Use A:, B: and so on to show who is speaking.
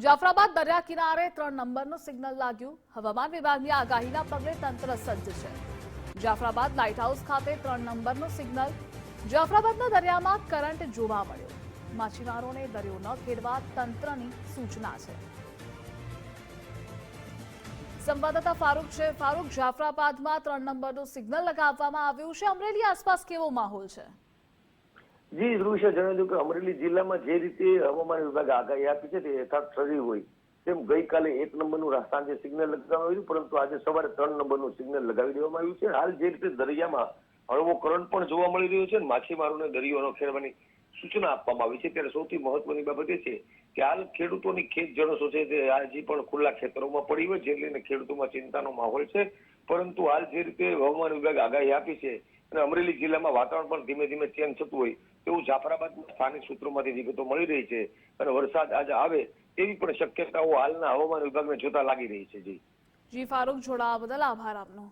A: જાફરાબાદ દરિયા કિનારે 3 નંબરનું સિગ્નલ લાગ્યું। હવામાન વિભાગની આગાહીના પગલે તંત્ર સજ્જ છે। જાફરાબાદ લાઇટ હાઉસ ખાતે 3 નંબરનું સિગ્નલ। જાફરાબાદના દરિયામાં કરંટ જોવા મળ્યો। માછીમારોને દરિયો ન ખેડવા તંત્રની સૂચના છે। સંવાદદાતા ફારૂક છે। ફારૂક, જાફરાબાદમાં 3 નંબરનું સિગ્નલ લગાવવામાં આવ્યું છે। અમરેલી આસપાસ કેવો માહોલ છે?
B: જી ધ્રુવિશે જણાવ્યું કે અમરેલી જિલ્લામાં જે રીતે હવામાન વિભાગે આગાહી આપી છે તે યથાર્થ ઠરી હોય તેમ ગઈકાલે 1 નંબરનું સાંજે સિગ્નલ લગાવવામાં આવ્યું, પરંતુ આજે સવારે 3 નંબરનું સિગ્નલ લગાવી દેવામાં આવ્યું છે। હાલ જે રીતે દરિયામાં હળવો કરંટ પણ જોવા મળી રહ્યો છે, માછીમારોને દરિયો ન ખેડવાની સૂચના આપવામાં આવી છે, ત્યારે સૌથી મહત્વની બાબત એ છે કે હાલ ખેડૂતોની ખેત જણસો છે તે હજી પણ ખુલ્લા ખેતરોમાં પડી હોય, જે લઈને ખેડૂતોમાં ચિંતાનો માહોલ છે। પરંતુ હાલ જે રીતે હવામાન વિભાગે આગાહી આપી છે અને અમરેલી જિલ્લામાં વાતાવરણ પણ ધીમે ધીમે ચેન્જ થતું હોય તેવું જાફરાબાદના સ્થાનિક સૂત્રોમાંથી વિગતો મળી રહી છે અને વરસાદ આજે આવે તેવી પણ શક્યતાઓ હાલના હવામાન વિભાગને જોતા લાગી રહી છે।
A: જી ફારૂક, જોડાવા બદલ આભાર આપનો।